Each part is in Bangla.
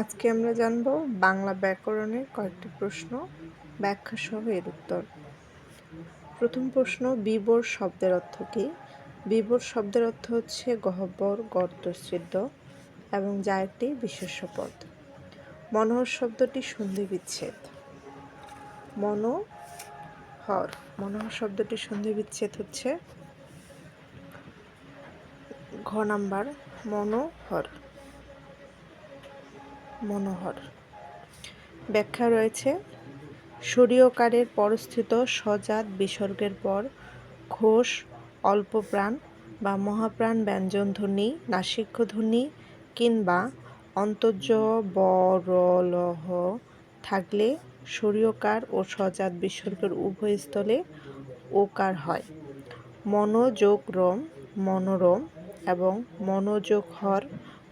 আজকে আমরা জানব বাংলা ব্যাকরণের কয়েকটি প্রশ্ন, ব্যাখ্যা সহ এর উত্তর। প্রথম প্রশ্ন, বিবর শব্দের অর্থ কী? বিবর শব্দের অর্থ হচ্ছে গহ্বর, গর্ত, ছিদ্র এবং যা একটি বিশেষ্য পদ। মনোহর শব্দটি সন্ধি বিচ্ছেদ। মনোহর শব্দটি সন্ধি বিচ্ছেদ হচ্ছে ঘ নাম্বার, মনোহর। ব্যাখ্যা রয়েছে, স্বরীয়কারের পরস্থিত সজাত বিসর্গের পর ঘোষ, অল্পপ্রাণ বা মহাপ্রাণ ব্যঞ্জন ধ্বনি, নাসিক্য ধ্বনি কিংবা অন্তর্য বরলহ থাকলে স্বরীয়কার ও সজাত বিসর্গের উভয় স্থলে ওকার হয়। মনোযোগ রম, মনোরম এবং মনোযোগ হর,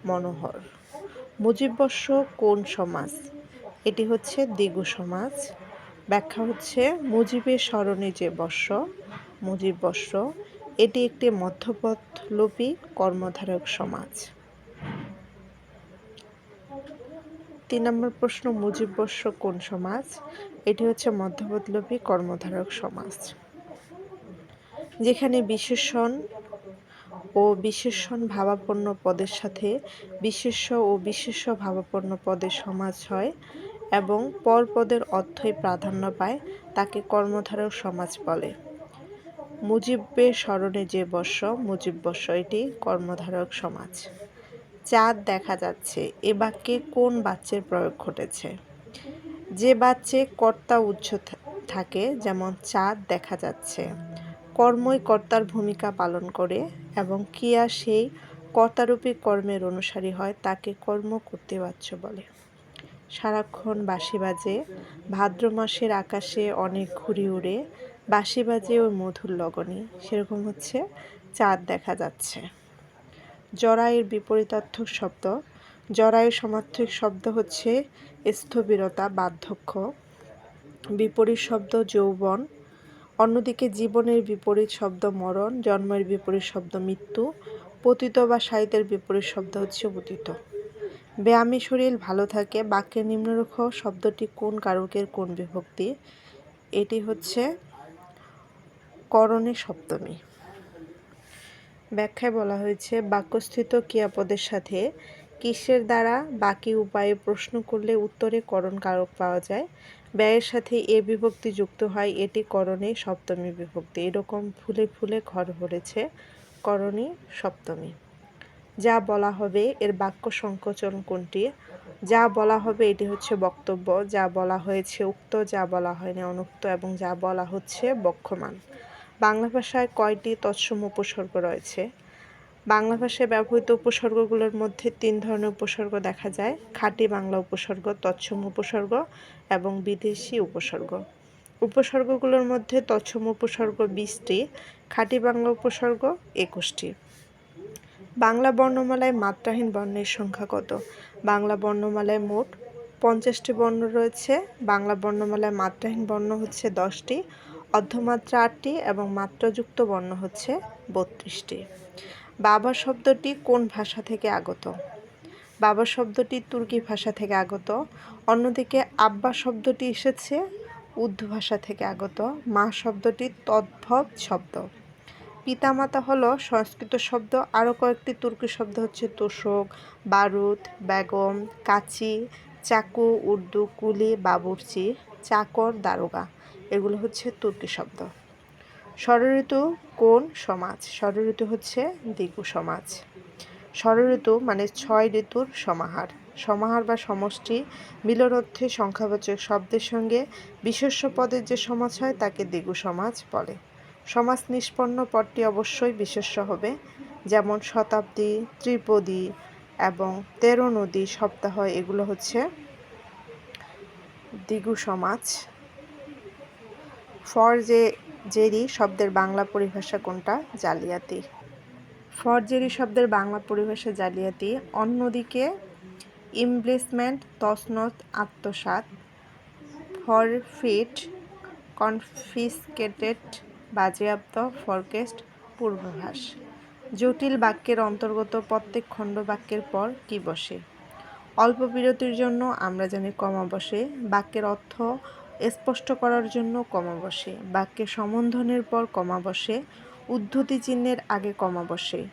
মনোহর। মুজিববর্ষ কোন সমাস? এটি হচ্ছে দ্বিগু সমাস। ব্যাখ্যা হচ্ছে, মুজিবের স্মরণে যে বর্ষ, মুজিববর্ষ, এটি একটি মধ্যপদলোপী কর্মধারক সমাস। 3 নম্বর প্রশ্ন, মুজিববর্ষ কোন সমাস? এটি হচ্ছে মধ্যপদলোপী কর্মধারক সমাস। যেখানে বিশেষণ ও বিশেষণ ভাবাপন্ন পদের সাথে বিশেষ্য ও বিশেষ্য ভাবাপন্ন পদের সমাস হয় এবং পরপদের অর্থই প্রাধান্য পায়, তাকে কর্মধারক সমাস বলে। মুজিবের স্মরণে যে বর্ষ, মুজিববর্ষ, এটি কর্মধারক সমাস। চাঁদ দেখা যাচ্ছে, এ বাক্যে কোন বাচ্যের প্রয়োগ ঘটেছে? যে বাচ্যে কর্তা উচ্চ থাকে, যেমন চাঁদ দেখা যাচ্ছে, কর্মই কর্তার ভূমিকা পালন করে এবং ক্রিয়া সেই কর্তারূপী কর্মের অনুসারী হয়, তাকে কর্ম কর্তৃবাচ্য বলে। সারাক্ষণ বাঁশি বাজে, ভাদ্র মাসের আকাশে অনেক ঘুড়ি উড়ে, বাঁশি বাজে ওই মধুর লগনে, সেরকম হচ্ছে চাঁদ দেখা যাচ্ছে। জরায়ুর বিপরীতার্থক শব্দ। জরায়ুর সমার্থক শব্দ হচ্ছে স্থবিরতা, বার্ধক্য। বিপরীত শব্দ যৌবন। অন্যদিকে জীবনের বিপরীত শব্দ মরণ, জন্মের বিপরীত শব্দ মৃত্যু, পতিত বা সাহিত্যের বিপরীত শব্দ হচ্ছে উদিত। ব্যায়ামী শরীর ভালো থাকে, বাক্যের নিম্নরেখ শব্দটি কোন কারকের কোন বিভক্তি? এটি হচ্ছে করণে সপ্তমী। ব্যাখ্যায় বলা হয়েছে, বাক্যস্থিত ক্রিয়াপদের সাথে কিসের দ্বারা বাকি উপায়ে প্রশ্ন করলে উত্তরে করণ কারক পাওয়া যায়। ব্যয়ের সাথে এ বিভক্তি যুক্ত হয়, এটি করণে সপ্তমী বিভক্তি। এরকম ফুলে ফুলে ঘর ভরেছে, করণে সপ্তমী। যা বলা হবে এর বাক্য সংকোচন কোনটি? যা বলা হবে এটি হচ্ছে বক্তব্য, যা বলা হয়েছে উক্ত, যা বলা হয়নি অনুক্ত এবং যা বলা হচ্ছে বক্ষমান। বাংলা ভাষায় কয়টি তৎসম উপসর্গ রয়েছে? বাংলা ভাষায় ব্যবহৃত উপসর্গগুলোর মধ্যে 3 ধরনের উপসর্গ দেখা যায়: খাঁটি বাংলা উপসর্গ, তৎসম উপসর্গ এবং বিদেশি উপসর্গ। উপসর্গগুলোর মধ্যে তৎসম উপসর্গ 20টি, খাঁটি বাংলা উপসর্গ 21টি। বাংলা বর্ণমালায় মাত্রাহীন বর্ণের সংখ্যা কত? বাংলা বর্ণমালায় মোট 50টি বর্ণ রয়েছে। বাংলা বর্ণমালায় মাত্রাহীন বর্ণ হচ্ছে 10টি, অর্ধমাত্রা 8টি এবং মাত্রাযুক্ত বর্ণ হচ্ছে 32টি। বাবা শব্দটি কোন ভাষা থেকে আগত? বাবা শব্দটি তুর্কি ভাষা থেকে আগত। অন্যদিকে আব্বা শব্দটি এসেছে উর্দু ভাষা থেকে আগত। মা শব্দটি তদ্ভব শব্দ। পিতামাতা হলো সংস্কৃত শব্দ। আরও কয়েকটি তুর্কি শব্দ হচ্ছে তোশক, বারুদ, বেগম, কাচি, চাকু, উর্দু, কুলি, বাবুর্চি, চাকর, দারোগা, এগুলো হচ্ছে তুর্কি শব্দ। ষড়ঋতু কোন সমাজ? ষড়ঋতু হচ্ছে দ্বিগু সমাজ। ষড়ঋতু মানে 6 ঋতুর সমাহার। সমাহার বা সমষ্টি মিলন অর্থে সংখ্যাবাচক শব্দের সঙ্গে বিশেষ্য পদের যে সমাস হয় তাকে দ্বিগু সমাজ বলে। সমাস নিষ্পন্ন পদটি অবশ্যই বিশেষ্য হবে, যেমন শতাব্দী, ত্রিপদী এবং 13 নদী, সপ্তাহ, এগুলো হচ্ছে দ্বিগু সমাজ। ফরজেরি শব্দের বাংলা পরিভাষা কোনটা? জালিয়াতি। ফরজেরি শব্দের বাংলা পরিভাষা জালিয়াতি। অন্যদিকে ইমপ্লেসমেন্ট, তছনছ, আত্মসাৎ, ফরফিট, কনফিসকেটেড, বাজেয়াপ্ত, ফরকেস্ট, পূর্বাভাস। জটিল বাক্যের অন্তর্গত প্রত্যেক খণ্ড বাক্যের পর কি বসে? অল্প বিরতির জন্য আমরা জানি কমা বসে। বাক্যের অর্থ স্পষ্ট করার জন্য কমা বসে। বাক্যে সম্বোধনের পর কমা বসে। উদ্ধৃতি চিহ্নের আগে কমা বসে।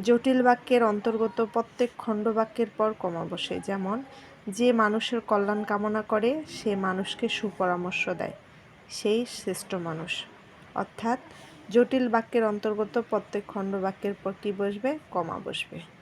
জটিল বাক্যের অন্তর্গত প্রত্যেক খণ্ডবাক্যের পর কমা বসে। যেমন, যে মানুষের কল্যাণ কামনা করে সে মানুষকে সুপরামর্শ দেয়, সেই শ্রেষ্ঠ মানুষ। অর্থাৎ জটিল বাক্যের অন্তর্গত প্রত্যেক খণ্ডবাক্যের পর কী বসবে? কমা বসবে।